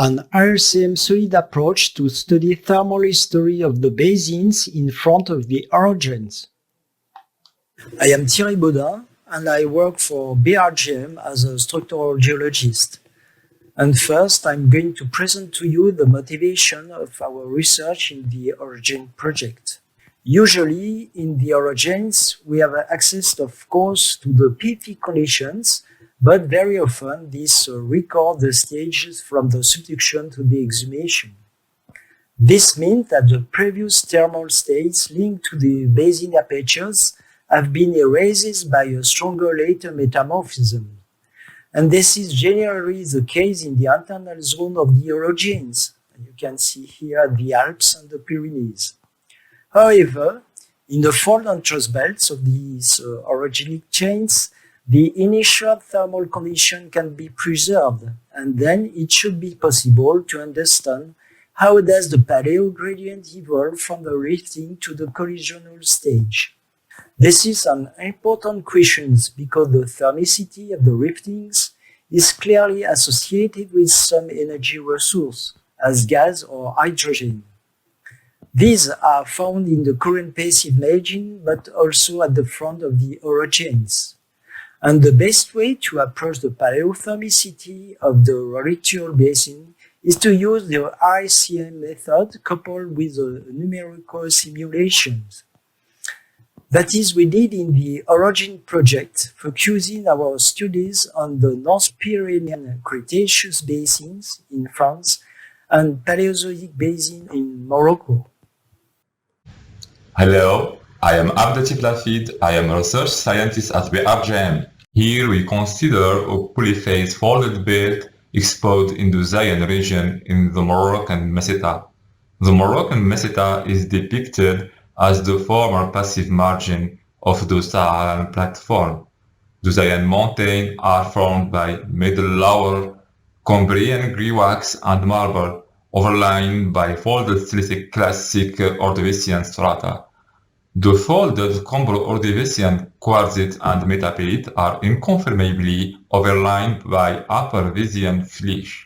an RSM solid approach to study thermal history of the basins in front of the orogens. I am Thierry Baudin, and I work for BRGM as a structural geologist. And first, I'm going to present to you the motivation of our research in the orogen project. Usually, in the orogens, we have access, of course, to the PV conditions, but very often these record the stages from the subduction to the exhumation. This means that the previous thermal states linked to the basin apertures have been erased by a stronger later metamorphism. And this is generally the case in the internal zone of the orogens. You can see here the Alps and the Pyrenees. However, in the fold and thrust belts of these orogenic chains, the initial thermal condition can be preserved, and then it should be possible to understand how does the paleo gradient evolve from the rifting to the collisional stage. This is an important question because the thermicity of the riftings is clearly associated with some energy resource, as gas or hydrogen. These are found in the current passive margin, but also at the front of the orogens. And the best way to approach the paleothermicity of the ritual basin is to use the RSM method coupled with the numerical simulations. That is, we did in the orogen project, focusing our studies on the North Pyrenean Cretaceous basins in France and Paleozoic basin in Morocco. Hello, I am Abdelatif Lafid. I am a research scientist at BRGM. Here we consider a polyphase folded belt exposed in the Zayan region in the Moroccan Meseta. The Moroccan Meseta is depicted as the former passive margin of the Saharan platform. The Zayan mountains are formed by Middle Lower Cambrian greywacke and marble, overlain by folded silicic classic Ordovician strata. The folded Combro-Ordovician quartzite and metapelite are inconfirmably overlain by Upper Vizian flysch.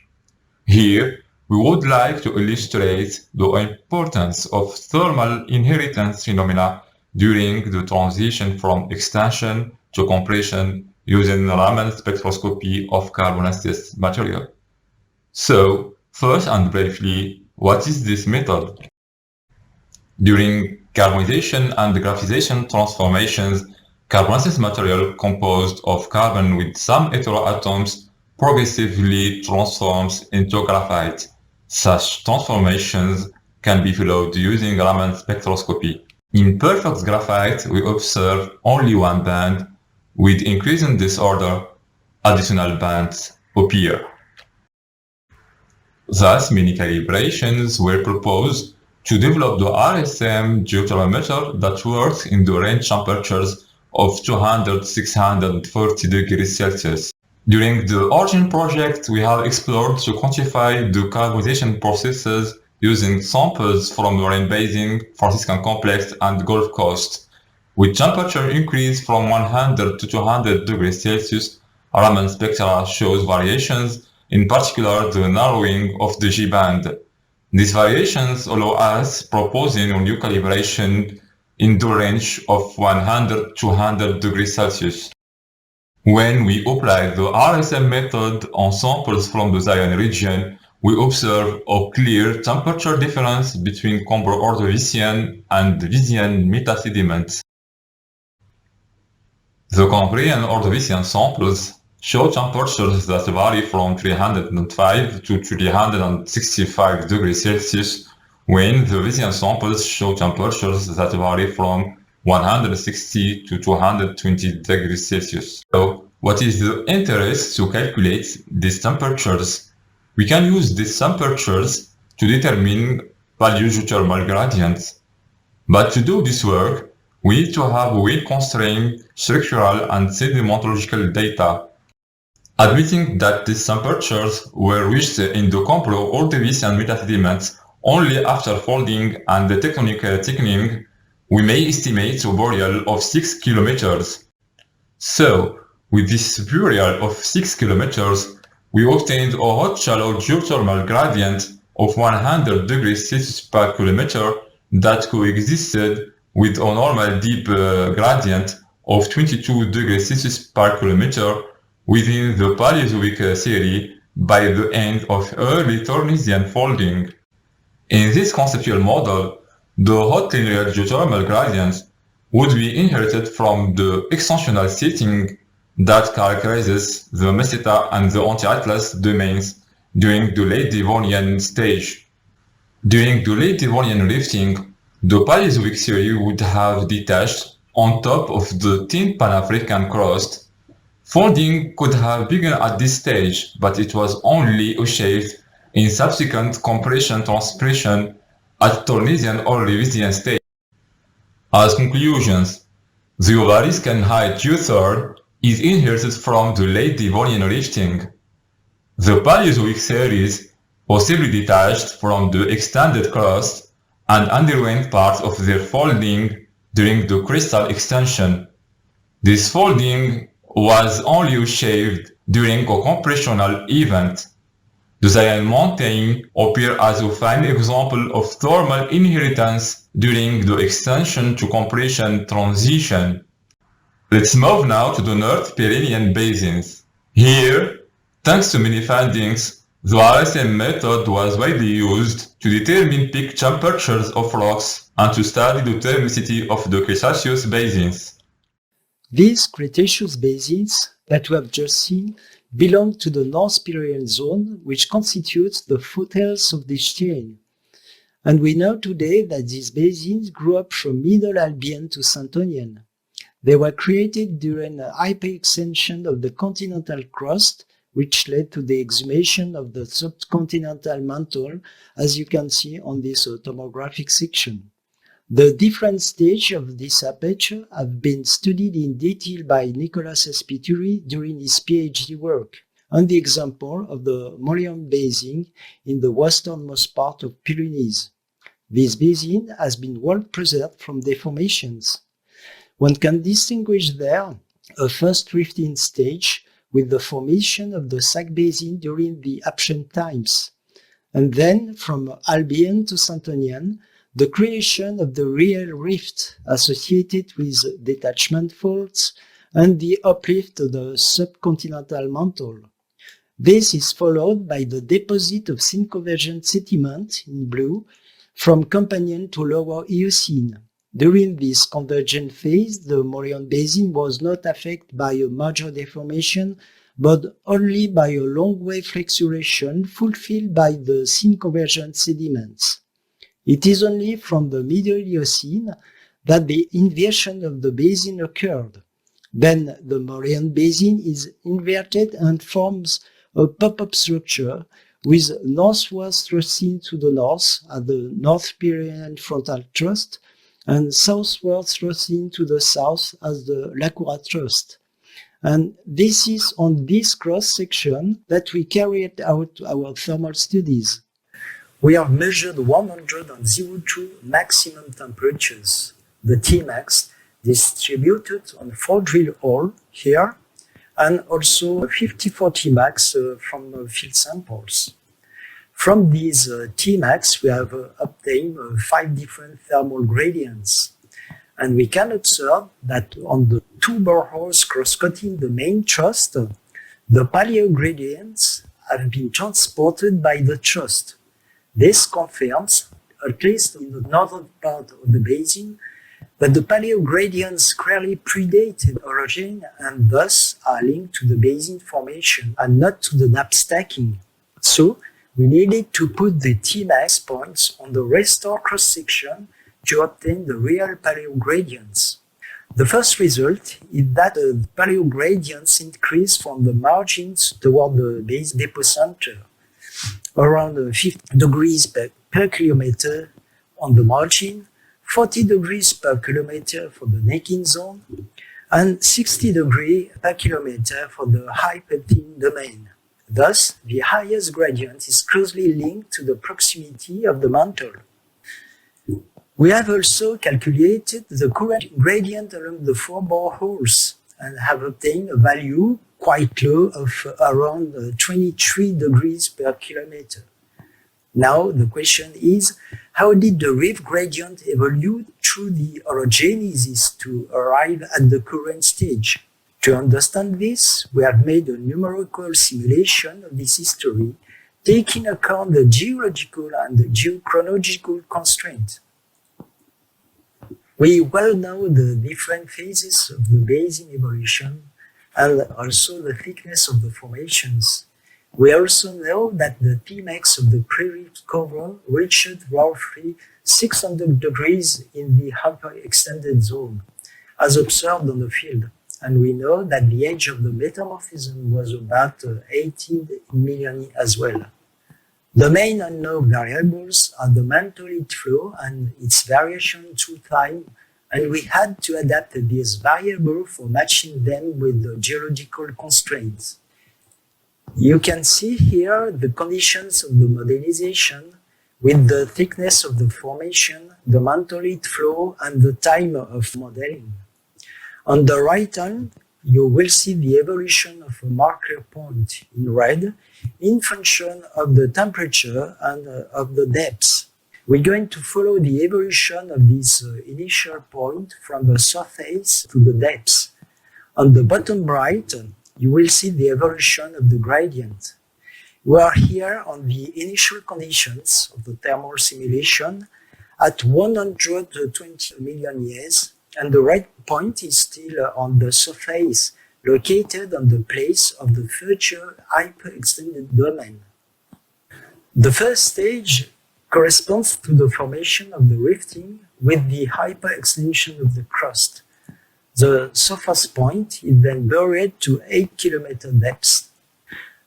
Here, we would like to illustrate the importance of thermal inheritance phenomena during the transition from extension to compression using Raman spectroscopy of carbonaceous material. So, first and briefly, what is this method? During carbonization and graphization transformations, carbonaceous material composed of carbon with some heteroatoms progressively transforms into graphite. Such transformations can be followed using Raman spectroscopy. In perfect graphite, we observe only one band. With increasing disorder, additional bands appear. Thus, many calibrations were proposed to develop the RSM geothermometer that works in the range temperatures of 200–640 degrees Celsius. During the Orogen project, we have explored to quantify the carbonization processes using samples from the Rhine Basin, Franciscan Complex, and Gulf Coast. With temperature increase from 100 to 200 degrees Celsius, Raman spectra shows variations, in particular the narrowing of the G-band. These variations allow us proposing a new calibration in the range of 100 to 200 degrees Celsius. When we apply the RSM method on samples from the Zayan region, we observe a clear temperature difference between Combro-Ordovician and Vizian metasediments. The Cambrian Ordovician samples show temperatures that vary from 305 to 365 degrees Celsius, when the Vizian samples show temperatures that vary from 160 to 220 degrees Celsius. So, what is the interest to calculate these temperatures? We can use these temperatures to determine paleogeothermal gradients. But to do this work, we need to have wind-constrained structural and sedimentological data. Admitting that these temperatures were reached in the Combro-Ordovician metasediments only after folding and the tectonic thickening, we may estimate a boreal of 6 kilometers. So, with this burial of 6 kilometers, we obtained a hot shallow geothermal gradient of 100 degrees Celsius per kilometer that coexisted with a normal deep gradient of 22 degrees Celsius per kilometer within the Paleozoic series by the end of early Tornesian folding. In this conceptual model, the hot linear geothermal gradients would be inherited from the extensional setting that characterizes the Meseta and the Anti-Atlas domains during the late Devonian stage. During the late Devonian rifting, the Paleozoic series would have detached on top of the thin Pan-African crust. Folding could have begun at this stage, but it was only achieved in subsequent compression-transpiration at Tornesian or Lewisian stage. As conclusions, the Obeliscan height geotherm is inherited from the late Devonian rifting. The Paleozoic series possibly detached from the extended crust and underwent part of their folding during the crystal extension. This folding was only achieved during a compressional event. The Zion Mountain appears as a fine example of thermal inheritance during the extension to compression transition. Let's move now to the North Pyrenean basins. Here, thanks to many findings, the RSM method was widely used to determine peak temperatures of rocks and to study the thermicity of the Cretaceous basins. These Cretaceous basins that we have just seen belong to the North Pyrenean zone, which constitutes the foothills of this chain. And we know today that these basins grew up from Middle Albion to Santonian. They were created during a hyperextension of the continental crust, which led to the exhumation of the subcontinental mantle, as you can see on this tomographic section. The different stages of this aperture have been studied in detail by Nicolas Spiteri during his PhD work, on the example of the Molion Basin in the westernmost part of Pyrenees. This basin has been well preserved from deformations. One can distinguish there a first rifting stage with the formation of the Sac Basin during the ancient times, and then from Albion to Santonian, the creation of the real rift associated with detachment faults and the uplift of the subcontinental mantle. This is followed by the deposit of synconvergent sediment in blue from Companion to Lower Eocene. During this convergent phase, the Molion Basin was not affected by a major deformation, but only by a long-wave flexuration fulfilled by the synconvergent sediments. It is only from the Middle Eocene that the inversion of the basin occurred. Then the Molion Basin is inverted and forms a pop-up structure with northward thrusting to the north at the North Pyrenean frontal thrust and southward thrusting to the south as the Lacura thrust. And this is on this cross-section that we carried out our thermal studies. We have measured 102 maximum temperatures, the Tmax, distributed on 4 drill holes here, and also 54 Tmax from field samples. From these Tmax, we have obtained 5 different thermal gradients. And we can observe that on the 2 boreholes cross-cutting the main thrust, the paleo gradients have been transported by the thrust. This confirms, at least in the northern part of the basin, that the paleo gradients clearly predated orogeny and thus are linked to the basin formation and not to the nap stacking. So, we needed to put the Tmax points on the restore cross-section to obtain the real paleo gradients. The first result is that the paleo gradients increase from the margins toward the base depot center, around 50 degrees per kilometer on the margin, 40 degrees per kilometer for the necking zone, and 60 degrees per kilometer for the high pelting domain. Thus, the highest gradient is closely linked to the proximity of the mantle. We have also calculated the current gradient along the 4 boreholes and have obtained a value quite low of around 23 degrees per kilometer. Now the question is, how did the reef gradient evolve through the orogenesis to arrive at the current stage? To understand this, we have made a numerical simulation of this history, taking account the geological and the geochronological constraints. We well know the different phases of the basin evolution and also the thickness of the formations. We also know that the Tmax of the pre-reef cover reached roughly 600 degrees in the hyper-extended zone, as observed on the field. And we know that the age of the metamorphism was about 18 million as well. The main unknown variables are the mantle heat flow and its variation through time, and we had to adapt this variable for matching them with the geological constraints. You can see here the conditions of the modelization with the thickness of the formation, the mantle heat flow, and the time of modeling. On the right hand, you will see the evolution of a marker point in red in function of the temperature and of the depth. We're going to follow the evolution of this initial point from the surface to the depth. On the bottom right, you will see the evolution of the gradient. We are here on the initial conditions of the thermal simulation at 120 million years, and the red point is still on the surface, located on the place of the future hyper-extended domain. The first stage corresponds to the formation of the rifting with the hyper-extension of the crust. The surface point is then buried to 8 km depth.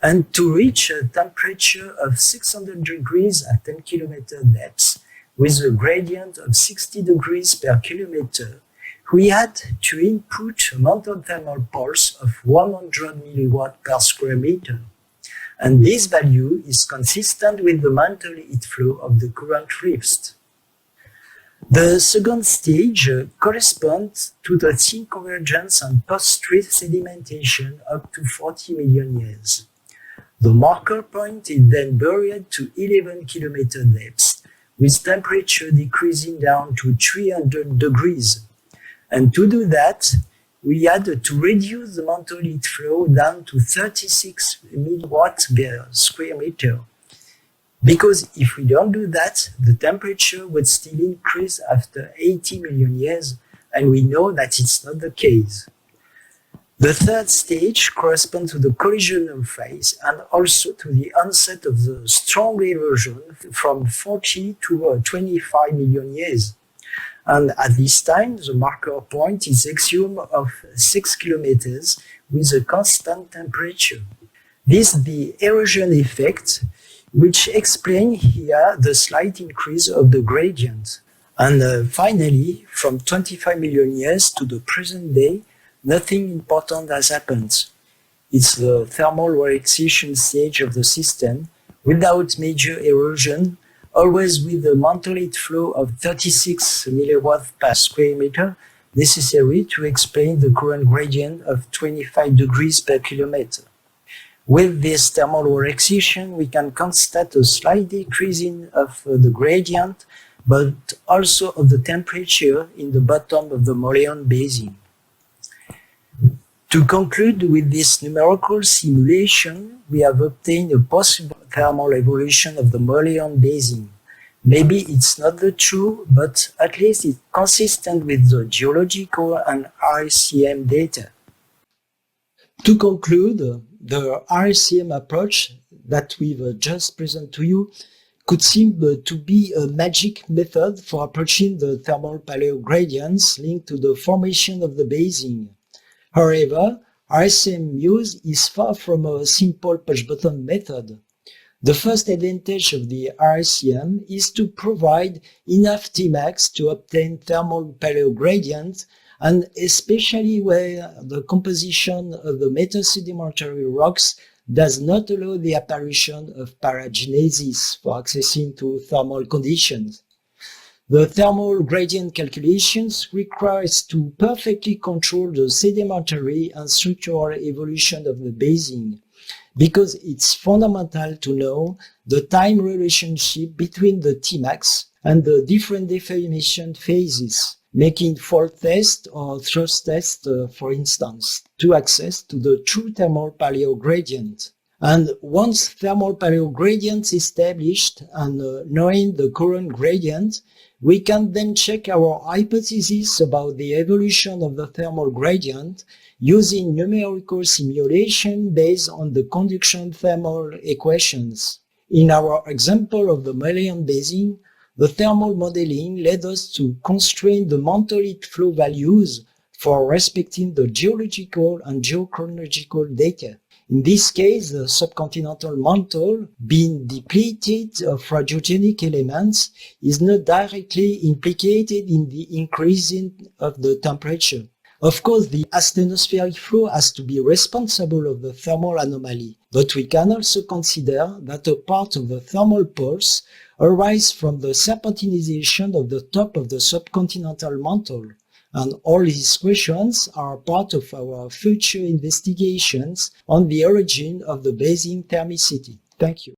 And to reach a temperature of 600 degrees at 10 km depth, with a gradient of 60 degrees per kilometer, we had to input a mantle thermal pulse of 100 milliwatt per square meter. And this value is consistent with the mantle heat flow of the current rifts. The second stage corresponds to the thin convergence and post-rift sedimentation up to 40 million years. The marker point is then buried to 11 km depth, with temperature decreasing down to 300 degrees. And to do that, we had to reduce the mantle heat flow down to 36 milliwatts per square meter. Because if we don't do that, the temperature would still increase after 80 million years, and we know that it's not the case. The third stage corresponds to the collisional phase and also to the onset of the strong erosion from 40 to 25 million years. And at this time, the marker point is axiom of 6 kilometers with a constant temperature. This is the erosion effect, which explains here the slight increase of the gradient. And finally, from 25 million years to the present day, nothing important has happened. It's the thermal relaxation stage of the system without major erosion, always with a mantle heat flow of 36 milliwatts per square meter, necessary to explain the current gradient of 25 degrees per kilometer. With this thermal relaxation, we can constate a slight decreasing of the gradient, but also of the temperature in the bottom of the Moleon Basin. To conclude with this numerical simulation, we have obtained a possible thermal evolution of the Moleon Basin. Maybe it's not the true, but at least it's consistent with the geological and RCM data. To conclude, the RCM approach that we've just presented to you could seem to be a magic method for approaching the thermal paleogradients linked to the formation of the basin. However, RCM use is far from a simple push-button method. The first advantage of the RCM is to provide enough Tmax to obtain thermal paleogradients, and especially where the composition of the metasedimentary rocks does not allow the apparition of paragenesis for accessing to thermal conditions. The thermal gradient calculations require us to perfectly control the sedimentary and structural evolution of the basin, because it's fundamental to know the time relationship between the Tmax and the different deformation phases, making fault test or thrust test, for instance, to access to the true thermal paleogradient. And once thermal paleogradient is established and knowing the current gradient, we can then check our hypothesis about the evolution of the thermal gradient using numerical simulation based on the conduction thermal equations. In our example of the Malian Basin, the thermal modeling led us to constrain the mantle heat flow values for respecting the geological and geochronological data. In this case, the subcontinental mantle, being depleted of radiogenic elements, is not directly implicated in the increasing of the temperature. Of course, the asthenospheric flow has to be responsible of the thermal anomaly, but we can also consider that a part of the thermal pulse arises from the serpentinization of the top of the subcontinental mantle. And all these questions are part of our future investigations on the origin of the basin thermicity. Thank you.